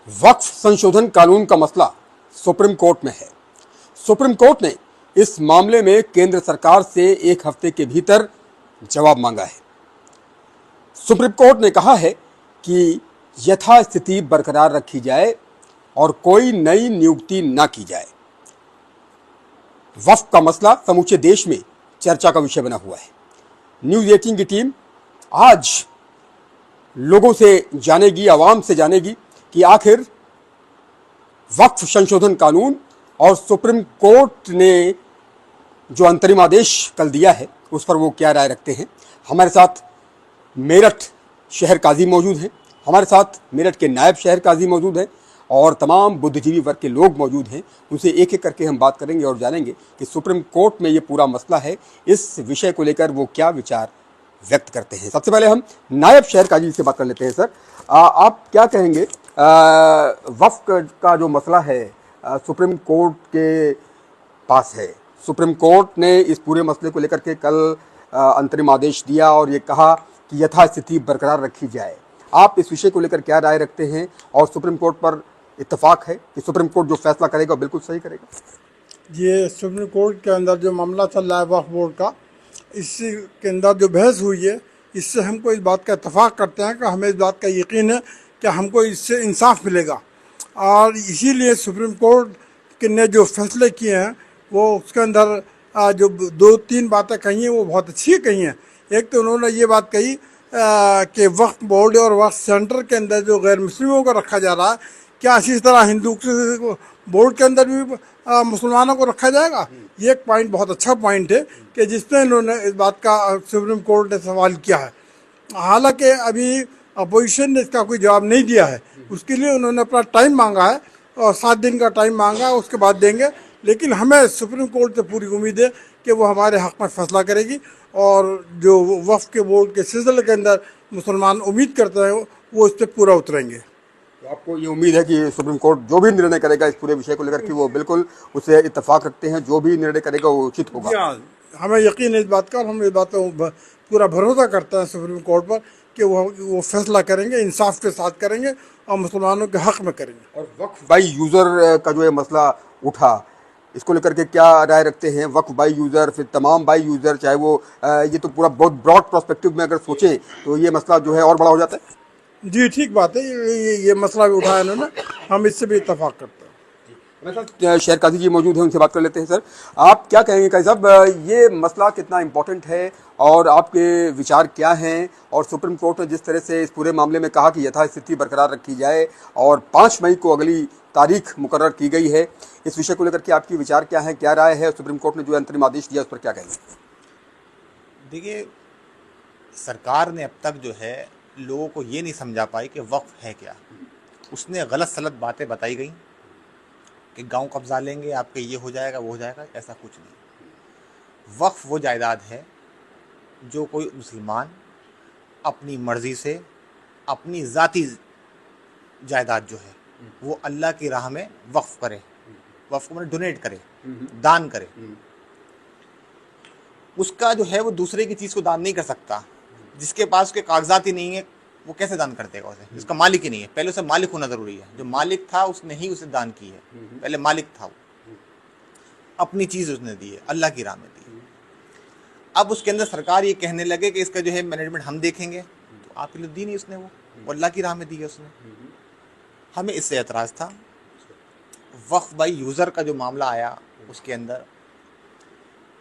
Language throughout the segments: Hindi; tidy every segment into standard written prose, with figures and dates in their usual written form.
वक्फ संशोधन कानून का मसला सुप्रीम कोर्ट में है। सुप्रीम कोर्ट ने इस मामले में केंद्र सरकार से एक हफ्ते के भीतर जवाब मांगा है। सुप्रीम कोर्ट ने कहा है कि यथास्थिति बरकरार रखी जाए और कोई नई नियुक्ति न की जाए। वक्फ का मसला समूचे देश में चर्चा का विषय बना हुआ है। न्यूज़ 18 की टीम आज लोगों से जानेगी, आवाम से जानेगी कि आखिर वक्फ संशोधन कानून और सुप्रीम कोर्ट ने जो अंतरिम आदेश कल दिया है उस पर वो क्या राय रखते हैं। हमारे साथ मेरठ शहर काजी मौजूद हैं, हमारे साथ मेरठ के नायब शहर काजी मौजूद हैं और तमाम बुद्धिजीवी वर्ग के लोग मौजूद हैं। उनसे एक एक करके हम बात करेंगे और जानेंगे कि सुप्रीम कोर्ट में ये पूरा मसला है, इस विषय को लेकर वो क्या विचार व्यक्त करते हैं। सबसे पहले हम नायब शहर काजी से बात कर लेते हैं। सर, आप क्या कहेंगे, वक्फ का जो मसला है सुप्रीम कोर्ट के पास है। सुप्रीम कोर्ट ने इस पूरे मसले को लेकर के कल अंतरिम आदेश दिया और ये कहा कि यथास्थिति बरकरार रखी जाए। आप इस विषय को लेकर क्या राय रखते हैं और सुप्रीम कोर्ट पर इत्तेफाक है कि सुप्रीम कोर्ट जो फैसला करेगा बिल्कुल सही करेगा? ये सुप्रीम कोर्ट के अंदर जो मामला चल रहा है वक्फ बोर्ड का, इसी के अंदर जो बहस हुई है, इससे हमको इस बात का इत्तेफाक करते हैं कि हमें इस बात का यकीन है कि हमको इससे इंसाफ मिलेगा। और इसीलिए सुप्रीम कोर्ट ने जो फैसले किए हैं वो उसके अंदर जो दो तीन बातें कही हैं वो बहुत अच्छी कही हैं। एक तो उन्होंने ये बात कही कि वक्फ बोर्ड और वक्फ सेंटर के अंदर जो गैर मुस्लिमों को रखा जा रहा है, क्या इसी तरह हिंदू बोर्ड के अंदर भी मुसलमानों को रखा जाएगा। ये एक पॉइंट, बहुत अच्छा पॉइंट है कि जिसमें इन्होंने इस बात का सुप्रीम कोर्ट ने सवाल किया है। हालांकि अभी अपोजिशन ने इसका कोई जवाब नहीं दिया है, उसके लिए उन्होंने अपना टाइम मांगा है और 7 दिन का टाइम मांगा है, उसके बाद देंगे। लेकिन हमें सुप्रीम कोर्ट से पूरी उम्मीद है कि वो हमारे हक़ में फैसला करेगी और जो वक्फ के बोर्ड के सिलसिले के अंदर मुसलमान उम्मीद करते हैं वो इस पर पूरा उतरेंगे। तो आपको ये उम्मीद है कि सुप्रीम कोर्ट जो भी निर्णय करेगा इस पूरे विषय को लेकर कि वो बिल्कुल उसे इत्तेफाक रखते हैं, जो भी निर्णय करेगा वो उचित होगा? हमें यकीन है इस बात का और हम इस बात पर पूरा भरोसा करते हैं सुप्रीम कोर्ट पर कि वो फैसला करेंगे, इंसाफ के साथ करेंगे और मुसलमानों के हक़ में करेंगे। और वक्फ बाई यूज़र का जो ये मसला उठा, इसको लेकर के क्या राय रखते हैं? वक्फ बाई यूज़र, फिर तमाम बाई यूज़र, चाहे वो ये तो पूरा बहुत ब्रॉड पर्सपेक्टिव में अगर सोचें तो ये मसला जो है और बड़ा हो जाता है। जी ठीक बात है, ये मसला भी उठाया इन्होंने, हम इससे भी इत्तेफाक करते हैं। मेरे साथ शहर काजी जी मौजूद हैं, उनसे बात कर लेते हैं। सर, आप क्या कहेंगे काजी साहब, ये मसला कितना इम्पोर्टेंट है और आपके विचार क्या हैं? और सुप्रीम कोर्ट ने जिस तरह से इस पूरे मामले में कहा कि यथास्थिति बरकरार रखी जाए और 5 मई को अगली तारीख मुकर्रर की गई है, इस विषय को लेकर के आपकी विचार क्या है, क्या राय है? सुप्रीम कोर्ट ने जो अंतरिम आदेश दिया उस पर क्या कहेंगे? देखिए, सरकार ने अब तक जो है लोगों को ये नहीं समझा पाई कि वक्फ है क्या। उसने गलत सलत बातें बताई गई कि गांव कब्जा लेंगे, आपके ये हो जाएगा वो हो जाएगा, ऐसा कुछ नहीं। वक्फ वो जायदाद है जो कोई मुसलमान अपनी मर्ज़ी से अपनी ज़ाती जायदाद जो है वो अल्लाह की राह में वक्फ करे, वक्फ को डोनेट करे, दान करे। उसका जो है वो दूसरे की चीज़ को दान नहीं कर सकता। जिसके पास उसके कागजात ही नहीं है वो कैसे दान कर देगा उसे? जिसका मालिक ही नहीं है। पहले उसे मालिक होना ज़रूरी है। जो मालिक था उसने ही उसे दान की है, पहले मालिक था वो, अपनी चीज़ उसने दी है, अल्लाह की राह में दी। अब उसके अंदर सरकार ये कहने लगे कि इसका जो है मैनेजमेंट हम देखेंगे, तो आपके लिए दी नहीं उसने, वो अल्लाह की राह में दी है उसने। हमें इससे एतराज़ था। वक्फ बाई यूज़र का जो मामला आया उसके अंदर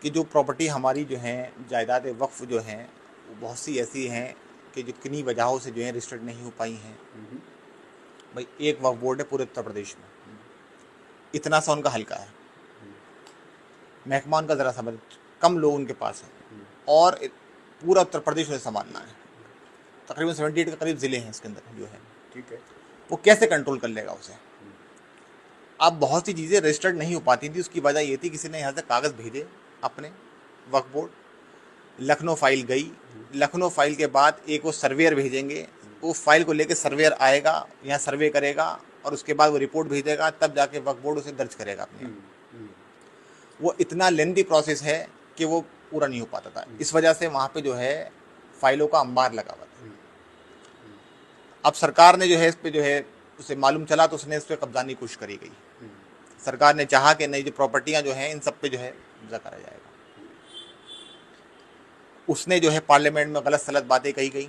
कि जो प्रॉपर्टी हमारी जो हैं जायदाद वक्फ जो हैं वो बहुत सी ऐसी हैं कि जो किन्हीं वजहों से जो है रजिस्टर्ड नहीं हो पाई हैं। भाई एक वक्फ बोर्ड है पूरे उत्तर प्रदेश में, इतना सा उनका हल्का है, महकमा उनका ज़रा सा कम लोग उनके पास हैं और पूरा उत्तर प्रदेश में संभालना है। तकरीबन 78 के करीब ज़िले हैं इसके अंदर जो है, ठीक है, वो कैसे कंट्रोल कर लेगा उसे? अब बहुत सी चीज़ें रजिस्टर्ड नहीं हो पाती थी। उसकी वजह ये थी किसी ने यहाँ से कागज़ भेजे अपने वक्फ बोर्ड, लखनऊ फाइल गई, लखनऊ फाइल के बाद एक वो सर्वेयर भेजेंगे, वो फाइल को लेके सर्वेयर आएगा, यहाँ सर्वे करेगा और उसके बाद वो रिपोर्ट भेजेगा, तब जाके वक्फ बोर्ड उसे दर्ज करेगा अपने। वो इतना लेंथी प्रोसेस है कि वो पूरा नहीं हो पाता था। इस वजह से वहाँ पे जो है फाइलों का अंबार लगा हुआ था। अब सरकार ने जो है इस पर जो है उसे मालूम चला तो उसने इस पर कब्जा नहीं कोशिश करी गई। सरकार ने चाहा कि नहीं, जो प्रॉपर्टियां जो हैं इन सब पे जो है कब्जा करा जाएगा। उसने जो है पार्लियामेंट में गलत सलत बातें कही गई,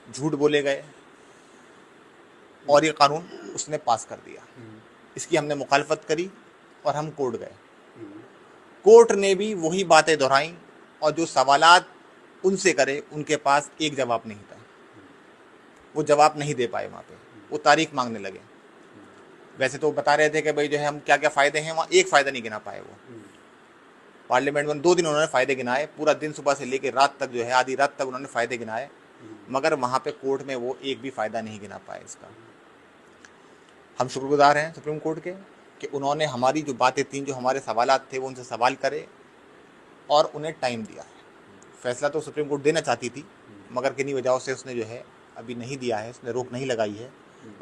झूठ बोले गए, और ये कानून उसने पास कर दिया। इसकी हमने मुखालफत करी और हम कोर्ट गए। कोर्ट ने भी वही बातें दोहराई, और जो सवालात उनसे करे उनके पास एक जवाब नहीं था। वो जवाब नहीं दे पाए वहाँ पे, वो तारीख मांगने लगे। वैसे तो बता रहे थे कि भाई जो है हम क्या क्या फ़ायदे हैं, वहाँ एक फ़ायदा नहीं गिना पाए वो। पार्लियामेंट में 2 दिन उन्होंने फ़ायदे गिनाए, पूरा दिन सुबह से लेकर रात तक जो है आधी रात तक उन्होंने फ़ायदे गिनाए, मगर वहाँ पे कोर्ट में वो एक भी फ़ायदा नहीं गिना पाए इसका। हम शुक्रगुजार हैं सुप्रीम कोर्ट के कि उन्होंने हमारी जो बातें थीं, जो हमारे सवालात थे, वो उनसे सवाल करे और उन्हें टाइम दिया है। फैसला तो सुप्रीम कोर्ट देना चाहती थी, मगर किन्हीं वजहों से उसने जो है अभी नहीं दिया है, उसने रोक नहीं लगाई है,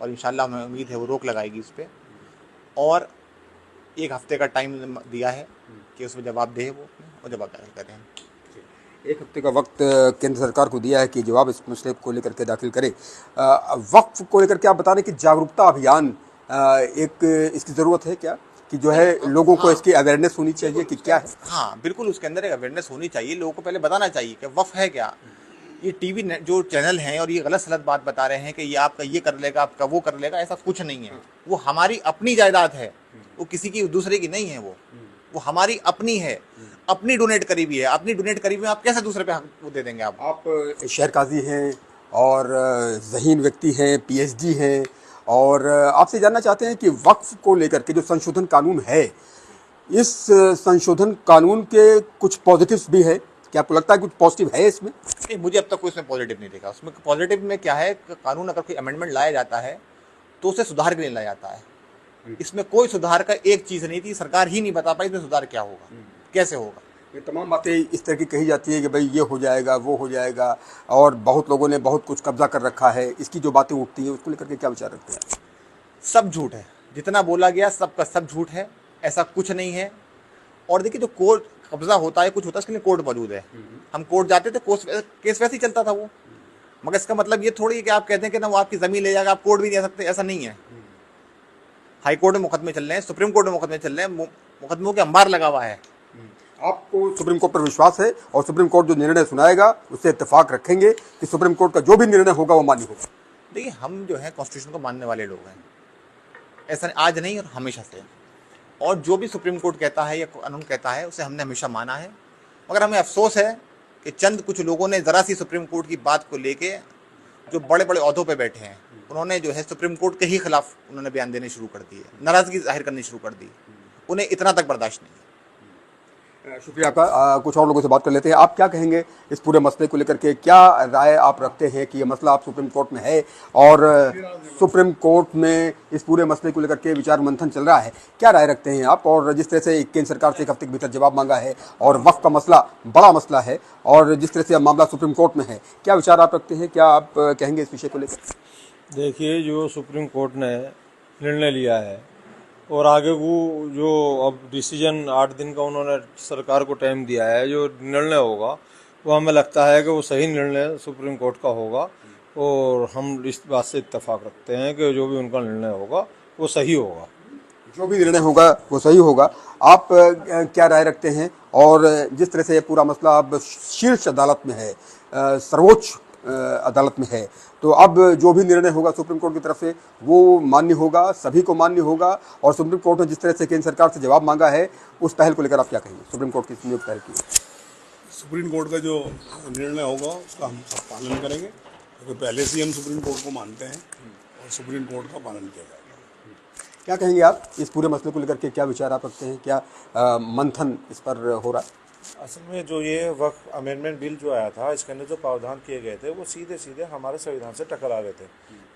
और इंशाल्लाह हमें उम्मीद है वो रोक लगाएगी इस पर, और 1 हफ्ते का टाइम दिया है कि उसमें जवाब दे वो और जवाब दाखिल करें। 1 हफ्ते का वक्त केंद्र सरकार को दिया है कि जवाब इस मसले को लेकर के दाखिल करे। वक्फ को लेकर के आप बता रहे कि जागरूकता अभियान एक इसकी ज़रूरत है क्या, कि जो है लोगों को इसकी अवेयरनेस होनी चाहिए कि क्या है? हाँ बिल्कुल, उसके अंदर एक अवेयरनेस होनी चाहिए। लोगों को पहले बताना चाहिए कि वक्फ है क्या। ये टीवी जो चैनल हैं और ये गलत सलत बात बता रहे हैं कि ये आपका ये कर लेगा, आपका वो कर लेगा, ऐसा कुछ नहीं है। वो हमारी अपनी जायदाद है, वो किसी की दूसरे की नहीं है। वो हमारी अपनी है, अपनी डोनेट करी हुई है। अपनी डोनेट करी हुई है, आप कैसे दूसरे पे वो दे देंगे? आप शहर काजी हैं और ज़हीन व्यक्ति हैं, पीएचडी हैं, और आपसे जानना चाहते हैं कि वक्फ को लेकर के जो संशोधन कानून है, इस संशोधन कानून के कुछ पॉजिटिव्स भी है क्या? आपको लगता है कुछ पॉजिटिव है इसमें? नहीं, मुझे अब तक कोई इसमें पॉजिटिव नहीं देखा। उसमें पॉजिटिव में क्या है कि कानून अगर कोई अमेंडमेंट लाया जाता है तो उसे सुधार के लिए लाया जाता है। इसमें कोई सुधार का एक चीज़ नहीं थी, सरकार ही नहीं बता पाई इसमें सुधार क्या होगा, कैसे होगा। ये तमाम बातें इस तरह की कही जाती है कि भाई ये हो जाएगा, वो हो जाएगा, और बहुत लोगों ने बहुत कुछ कब्जा कर रखा है। इसकी जो बातें उठती हैं उसको लेकर के क्या विचार रखते हैं? सब झूठ है, जितना बोला गया सब का सब झूठ है, ऐसा कुछ नहीं है। और देखिए, जो कोर्ट कब्जा होता है, कुछ होता है, उसके लिए कोर्ट मौजूद है। हम कोर्ट जाते थे, केस वैसे ही चलता था वो। मगर इसका मतलब ये थोड़ी है कि आप कहते हैं कि ना वो आपकी ज़मीन ले जाएगा, आप कोर्ट भी नहीं जा सकते, ऐसा नहीं है। हाई कोर्ट में मुकदमे चल रहे हैं, सुप्रीम कोर्ट में मुकदमे चल रहे हैं, मुकदमों के अंबार लगा हुआ है। आपको सुप्रीम कोर्ट पर विश्वास है, और सुप्रीम कोर्ट जो निर्णय सुनाएगा उससे इत्तेफाक रखेंगे कि सुप्रीम कोर्ट का जो भी निर्णय होगा वो मान्य होगा? देखिए, हम जो है कॉन्स्टिट्यूशन को मानने वाले लोग हैं, ऐसा आज नहीं और हमेशा से। और जो भी सुप्रीम कोर्ट कहता है या कानून कहता है उसे हमने हमेशा माना है। मगर हमें अफसोस है कि चंद कुछ लोगों ने ज़रा सी सुप्रीम कोर्ट की बात को लेके, जो बड़े बड़े ओहदों पे बैठे हैं, उन्होंने जो है सुप्रीम कोर्ट के ही खिलाफ उन्होंने बयान देने शुरू कर दिए, नाराज़गी जाहिर करनी शुरू कर दी। उन्हें इतना तक बर्दाश्त नहीं है। शुक्रिया आपका। कुछ और लोगों से बात कर लेते हैं। आप क्या कहेंगे इस पूरे मसले को लेकर के? क्या राय आप रखते हैं कि ये मसला आप सुप्रीम कोर्ट में है, और सुप्रीम कोर्ट में इस पूरे मसले को लेकर के विचार मंथन चल रहा है? क्या राय रखते हैं आप? और जिस तरह से केंद्र सरकार से 1 हफ्ते के भीतर जवाब मांगा है, और वक्फ का मसला बड़ा मसला है, और जिस तरह से मामला सुप्रीम कोर्ट में है, क्या विचार आप रखते हैं? क्या आप कहेंगे इस विषय को लेकर? देखिए, जो सुप्रीम कोर्ट ने निर्णय लिया है, और आगे वो जो अब डिसीजन 8 दिन का उन्होंने सरकार को टाइम दिया है, जो निर्णय होगा वो हमें लगता है कि वो सही निर्णय सुप्रीम कोर्ट का होगा, और हम इस बात से इत्तेफाक रखते हैं कि जो भी उनका निर्णय होगा वो सही होगा। जो भी निर्णय होगा वो सही होगा। आप क्या राय रखते हैं? और जिस तरह से ये पूरा मसला अब शीर्ष अदालत में है, सर्वोच्च अदालत में है, तो अब जो भी निर्णय होगा सुप्रीम कोर्ट की तरफ से वो मान्य होगा, सभी को मान्य होगा। और सुप्रीम कोर्ट ने जिस तरह से केंद्र सरकार से जवाब मांगा है, उस पहल को लेकर आप क्या कहेंगे? सुप्रीम कोर्ट की नियुक्त पहल की सुप्रीम कोर्ट का जो निर्णय होगा उसका हम सब पालन करेंगे, क्योंकि पहले से ही हम सुप्रीम कोर्ट को मानते हैं और सुप्रीम कोर्ट का पालन किया जाएगा। क्या कहेंगे आप इस पूरे मसले को लेकर के? क्या विचार आप रखते हैं? क्या मंथन इस पर हो रहा है? असल में जो ये वक्फ अमेंडमेंट बिल जो आया था, इसके अंदर जो प्रावधान किए गए थे वो सीधे सीधे हमारे संविधान से टकरा रहे थे,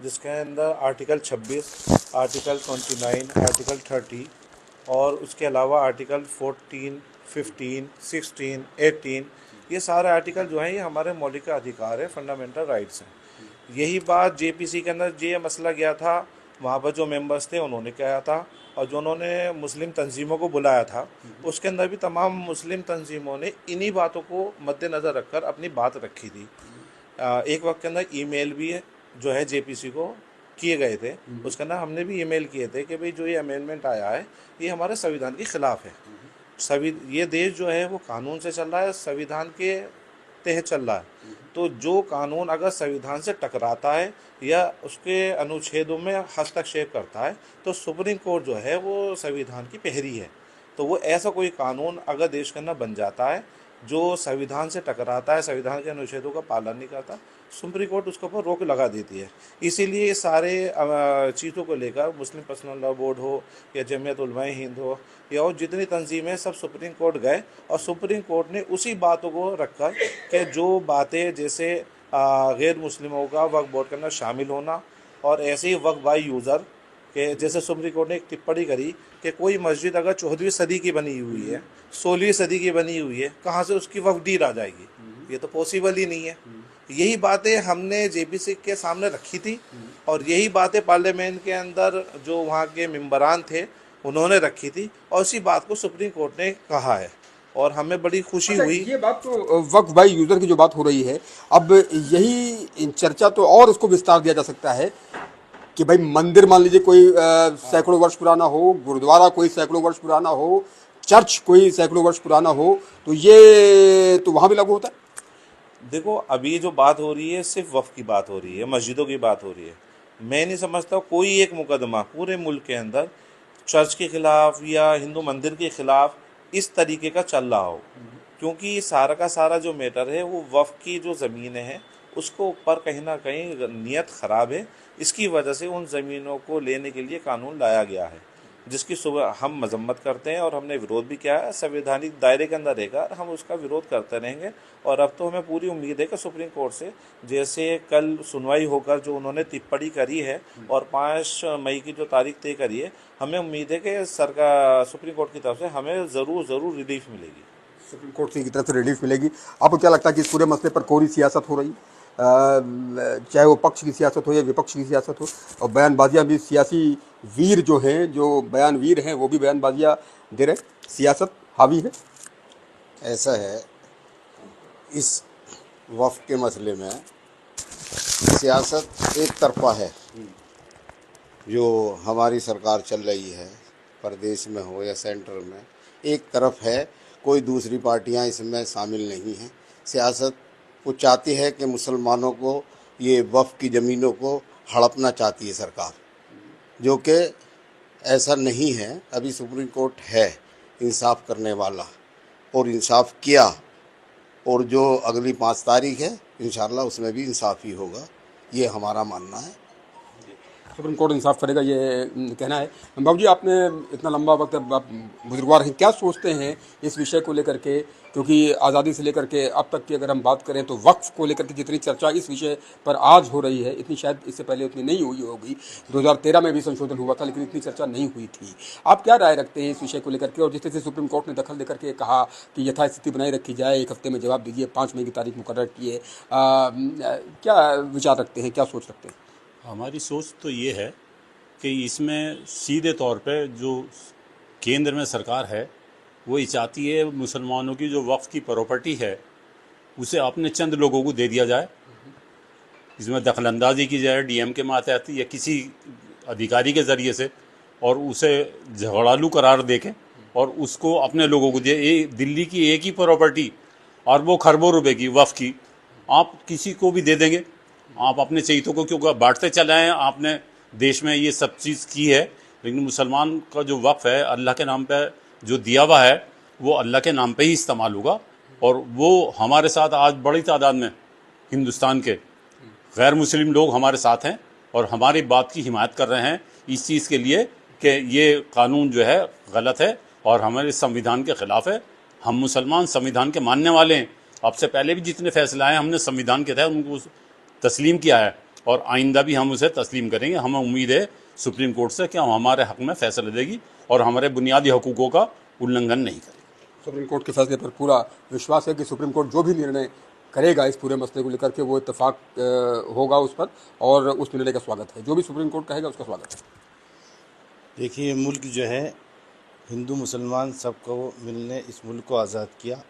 जिसके अंदर आर्टिकल 26, आर्टिकल 29, आर्टिकल 30 और उसके अलावा आर्टिकल 14, 15, 16, 18, ये सारे आर्टिकल जो हैं ये हमारे मौलिक अधिकार है, फंडामेंटल राइट्स हैं। यही बात जेपीसी के अंदर ये मसला गया था, वहाँ पर जो मेंबर्स थे उन्होंने कहा था, और जो उन्होंने मुस्लिम तंजीमों को बुलाया था उसके अंदर भी तमाम मुस्लिम तंजीमों ने इन्हीं बातों को मद्देनज़र रखकर अपनी बात रखी थी। एक वक्त के अंदर ईमेल भी है जो है जेपीसी को किए गए थे उसके अंदर हमने भी ईमेल किए थे कि भाई जो ये अमेंडमेंट आया है ये हमारे संविधान के खिलाफ है। ये देश जो है वो कानून से चल रहा है, संविधान के तहत चल रहा है। तो जो कानून अगर संविधान से टकराता है या उसके अनुच्छेदों में हस्तक्षेप करता है तो सुप्रीम कोर्ट जो है वो संविधान की पहरी है। तो वो ऐसा कोई कानून अगर देश के अंदर बन जाता है जो संविधान से टकराता है, संविधान के अनुच्छेदों का पालन नहीं करता, सुप्रीम कोर्ट उसके ऊपर रोक लगा देती है। इसीलिए ये सारे चीज़ों को लेकर मुस्लिम पर्सनल लॉ बोर्ड हो या जमीयत उलमाए हिंद हो या और जितनी तंजीमें सब सुप्रीम कोर्ट गए और सुप्रीम कोर्ट ने उसी बातों को रखा कि जो बातें जैसे गैर मुस्लिमों का वक्फ बोर्ड के अंदर शामिल होना और ऐसे ही वक्फ बाई यूज़र कि जैसे सुप्रीम कोर्ट ने एक टिप्पणी करी कि कोई मस्जिद अगर 14वीं सदी की बनी हुई है, 16वीं सदी की बनी हुई है, कहाँ से उसकी वक्फ डीड आ जाएगी? ये तो पॉसिबल ही नहीं है। यही बातें हमने जेपीसी के सामने रखी थी और यही बातें पार्लियामेंट के अंदर जो वहाँ के मेंबरान थे उन्होंने रखी थी और इसी बात को सुप्रीम कोर्ट ने कहा है और हमें बड़ी खुशी हुई। ये बात तो वक्फ बाई यूजर की जो बात हो रही है, अब यही चर्चा तो और उसको विस्तार दिया जा सकता है कि भाई मंदिर मान लीजिए कोई सैकड़ों वर्ष पुराना हो, गुरुद्वारा कोई सैकड़ों वर्ष पुराना हो, चर्च कोई सैकड़ों वर्ष पुराना हो, तो ये तो वहाँ भी लागू होता है। देखो अभी जो बात हो रही है सिर्फ वक्फ की बात हो रही है, मस्जिदों की बात हो रही है। मैं नहीं समझता कोई एक मुकदमा पूरे मुल्क के अंदर चर्च के खिलाफ या हिंदू मंदिर के खिलाफ इस तरीके का चल रहा हो, क्योंकि सारा का सारा जो मैटर है वो वक्फ की जो ज़मीनें हैं उसको ऊपर कहीं ना कहीं नीयत ख़राब है। इसकी वजह से उन ज़मीनों को लेने के लिए कानून लाया गया है जिसकी सुबह हम मजम्मत करते हैं और हमने विरोध भी किया है। संवैधानिक दायरे के अंदर रहकर हम उसका विरोध करते रहेंगे और अब तो हमें पूरी उम्मीद है कि सुप्रीम कोर्ट से जैसे कल सुनवाई होकर जो उन्होंने टिप्पणी करी है और 5 मई की जो तारीख तय करी है, हमें उम्मीद है कि सरकार सुप्रीम कोर्ट की तरफ से हमें ज़रूर रिलीफ मिलेगी। सुप्रीम कोर्ट की तरफ से रिलीफ मिलेगी। आपको क्या लगता है कि इस पूरे मसले पर कोरी सियासत हो रही, चाहे वो पक्ष की सियासत हो या विपक्ष की सियासत हो, और बयानबाजियाँ भी सियासी वीर जो हैं, जो बयानवीर हैं, वो भी बयानबाजियाँ दे रहे, सियासत हावी है? ऐसा है, इस वक्फ के मसले में सियासत एक तरफा है। जो हमारी सरकार चल रही है, प्रदेश में हो या सेंटर में, एक तरफ है, कोई दूसरी पार्टियां इसमें शामिल नहीं हैं। सियासत वो चाहती है कि मुसलमानों को ये वक्फ की ज़मीनों को हड़पना चाहती है सरकार, जो कि ऐसा नहीं है। अभी सुप्रीम कोर्ट है इंसाफ करने वाला और इंसाफ किया, और जो अगली 5 तारीख है इंशाल्लाह उसमें भी इंसाफ ही होगा, ये हमारा मानना है। सुप्रीम कोर्ट इंसाफ करेगा, ये कहना है। बाबू जी, आपने इतना लंबा वक्त आप बुजुर्गवार हैं, क्या सोचते हैं इस विषय को लेकर के? क्योंकि आज़ादी से लेकर के अब तक की अगर हम बात करें तो वक्फ को लेकर के जितनी चर्चा इस विषय पर आज हो रही है, इतनी शायद इससे पहले उतनी नहीं हुई होगी। 2013 में भी संशोधन हुआ था लेकिन इतनी चर्चा नहीं हुई थी। आप क्या राय रखते हैं इस विषय को लेकर के? और जिस तरह से सुप्रीम कोर्ट ने दखल देकर के कहा कि यथास्थिति बनाए रखी जाए, 1 हफ्ते में जवाब दीजिए, 5 मई की तारीख मुकर्रर की है, क्या विचार रखते हैं, क्या सोच रखते हैं? हमारी सोच तो ये है कि इसमें सीधे तौर पे जो केंद्र में सरकार है वो ये चाहती है मुसलमानों की जो वक्फ की प्रॉपर्टी है उसे अपने चंद लोगों को दे दिया जाए, इसमें दखलंदाजी की जाए डीएम के मातहत या किसी अधिकारी के ज़रिए से, और उसे झगड़ालू करार देके और उसको अपने लोगों को दिए। दिल्ली की एक ही प्रॉपर्टी अरबों खरबों रुपए की वक्फ की आप किसी को भी दे देंगे, आप अपने चहीतों को क्यों बांटते चले आए? आपने देश में ये सब चीज़ की है, लेकिन मुसलमान का जो वक्फ है अल्लाह के नाम पे जो दिया हुआ है वो अल्लाह के नाम पे ही इस्तेमाल होगा। और वो हमारे साथ आज बड़ी तादाद में हिंदुस्तान के गैर मुस्लिम लोग हमारे साथ हैं और हमारी बात की हिमायत कर रहे हैं इस चीज़ के लिए कि ये कानून जो है गलत है और हमारे संविधान के ख़िलाफ़ है। हम मुसलमान संविधान के मानने वाले हैं, आपसे पहले भी जितने फैसले आए हमने संविधान के तहत उनको तस्लीम किया है और आइंदा भी हम उसे तस्लीम करेंगे। हमें उम्मीद है सुप्रीम कोर्ट से कि हमारे हक़ में फ़ैसला देगी और हमारे बुनियादी हकूक़ों का उल्लंघन नहीं करेगी। सुप्रीम कोर्ट के फैसले पर पूरा विश्वास है कि सुप्रीम कोर्ट जो भी निर्णय करेगा इस पूरे मसले को लेकर के वो इत्तेफाक होगा उस पर, और उस निर्णय का स्वागत है। जो भी सुप्रीम कोर्ट कहेगा उसका स्वागत है। देखिए, मुल्क जो है हिंदू मुसलमान सबको मिलने इस मुल्क को आज़ाद किया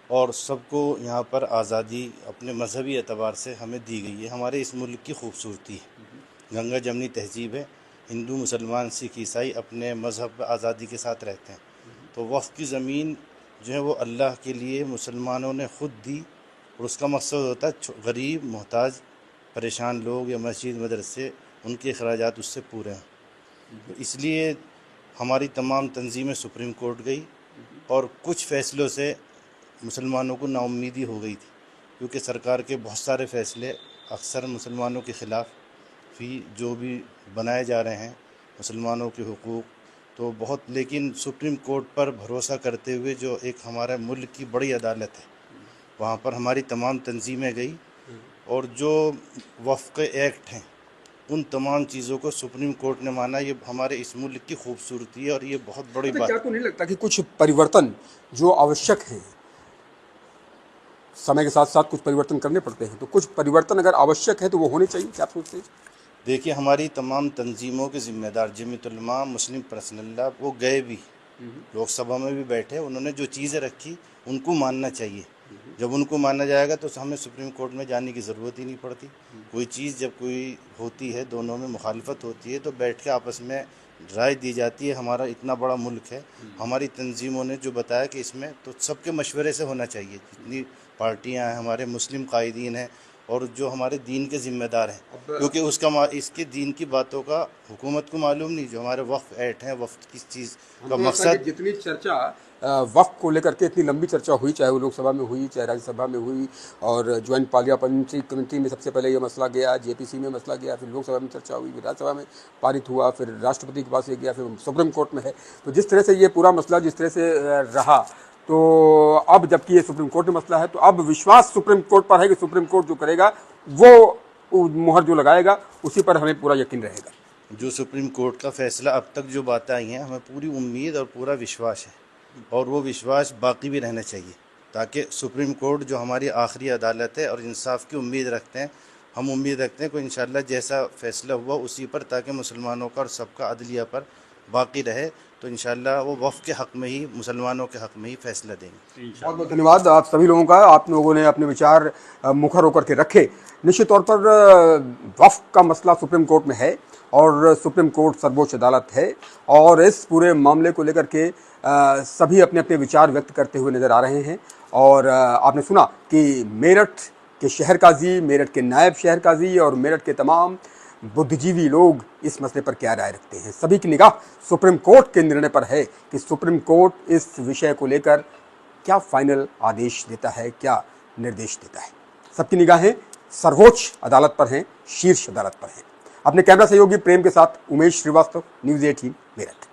और सबको यहाँ पर आज़ादी अपने मजहबी एतबार से हमें दी गई है। हमारे इस मुल्क की खूबसूरती है। गंगा जमनी तहजीब है। हिंदू मुसलमान सिख ईसाई अपने मज़हब आज़ादी के साथ रहते हैं। तो वक्फ़ की ज़मीन जो है वो अल्लाह के लिए मुसलमानों ने ख़ुद दी, और उसका मकसद होता है गरीब मोहताज परेशान लोग या मस्जिद मदरसे उनके अखराजात उससे पूरे हैं। तो इसलिए हमारी तमाम तंजीमें सुप्रीम कोर्ट गई, और कुछ फ़ैसलों से मुसलमानों को नाउम्मीदी हो गई थी, क्योंकि सरकार के बहुत सारे फ़ैसले अक्सर मुसलमानों के ख़िलाफ़ भी जो भी बनाए जा रहे हैं मुसलमानों के हुकूक़, तो बहुत, लेकिन सुप्रीम कोर्ट पर भरोसा करते हुए जो एक हमारे मुल्क की बड़ी अदालत है वहाँ पर हमारी तमाम तंजीमें गई, और जो वफ़्क़ के एक्ट हैं उन तमाम चीज़ों को सुप्रीम कोर्ट ने माना। ये हमारे इस मुल्क की खूबसूरती है और ये बहुत बड़ी बात। क्या आपको नहीं लगता कि कुछ परिवर्तन जो आवश्यक हैं, समय के साथ साथ कुछ परिवर्तन करने पड़ते हैं, तो कुछ परिवर्तन अगर आवश्यक है तो वो होने चाहिए, क्या आप सोचते हैं? देखिए, हमारी तमाम तंजीमों के ज़िम्मेदार जमीयतुल उलमा मुस्लिम पर्सनल्ला वो गए भी, लोकसभा में भी बैठे, उन्होंने जो चीज़ें रखी उनको मानना चाहिए। जब उनको माना जाएगा तो हमें सुप्रीम कोर्ट में जाने की ज़रूरत ही नहीं पड़ती। कोई चीज़ जब कोई होती है, दोनों में मुखालफत होती है, तो बैठ के आपस में राय दी जाती है। हमारा इतना बड़ा मुल्क है, हमारी तंजीमों ने जो बताया कि इसमें तो सबके मशवरे से होना चाहिए। जितनी पार्टियां हैं, हमारे मुस्लिम कायदीन हैं और जो हमारे दीन के ज़िम्मेदार हैं, क्योंकि उसका इसके दीन की बातों का हुकूमत को मालूम नहीं। जो हमारे वक्फ एक्ट हैं, वक्फ किस चीज़ का मकसद, जितनी चर्चा वक्फ को लेकर के इतनी लंबी चर्चा हुई, चाहे वो लोकसभा में हुई चाहे राज्यसभा में हुई, और ज्वाइंट पार्लियामेंट्री कमेटी में सबसे पहले ये मसला गया, जेपीसी में मसला गया, फिर लोकसभा में चर्चा हुई, फिर राज्यसभा में पारित हुआ, फिर राष्ट्रपति के पास ये गया, फिर सुप्रीम कोर्ट में है। तो जिस तरह से ये पूरा मसला जिस तरह से रहा, तो अब जबकि ये सुप्रीम कोर्ट में मसला है, तो अब विश्वास सुप्रीम कोर्ट पर है कि सुप्रीम कोर्ट जो करेगा वो मुहर जो लगाएगा उसी पर हमें पूरा यकीन रहेगा। जो सुप्रीम कोर्ट का फैसला अब तक जो बातें आई हैं, हमें पूरी उम्मीद और पूरा विश्वास है, और वो विश्वास बाकी भी रहना चाहिए, ताकि सुप्रीम कोर्ट जो हमारी आखिरी अदालत है और इंसाफ की उम्मीद रखते हैं, हम उम्मीद रखते हैं कि इंशाअल्लाह जैसा फ़ैसला हुआ उसी पर, ताकि मुसलमानों का और सबका अदलिया पर बाकी रहे, तो इंशाअल्लाह वो वफ़्क़ के हक़ में ही, मुसलमानों के हक़ में ही फ़ैसला देंगे। बहुत बहुत धन्यवाद आप सभी लोगों का, आप लोगों ने अपने विचार मुखर होकर के रखे। निश्चित तौर पर वक्फ का मसला सुप्रीम कोर्ट में है, और सुप्रीम कोर्ट सर्वोच्च अदालत है, और इस पूरे मामले को लेकर के सभी अपने अपने विचार व्यक्त करते हुए नज़र आ रहे हैं। और आपने सुना कि मेरठ के शहर काजी, मेरठ के नायब शहर काजी और मेरठ के तमाम बुद्धिजीवी लोग इस मसले पर क्या राय रखते हैं। सभी की निगाह सुप्रीम कोर्ट के निर्णय पर है कि सुप्रीम कोर्ट इस विषय को लेकर क्या फाइनल आदेश देता है, क्या निर्देश देता है। सबकी निगाहें सर्वोच्च अदालत पर हैं, शीर्ष अदालत पर हैं। अपने कैमरा सहयोगी प्रेम के साथ उमेश श्रीवास्तव, न्यूज़ 18 मेरठ।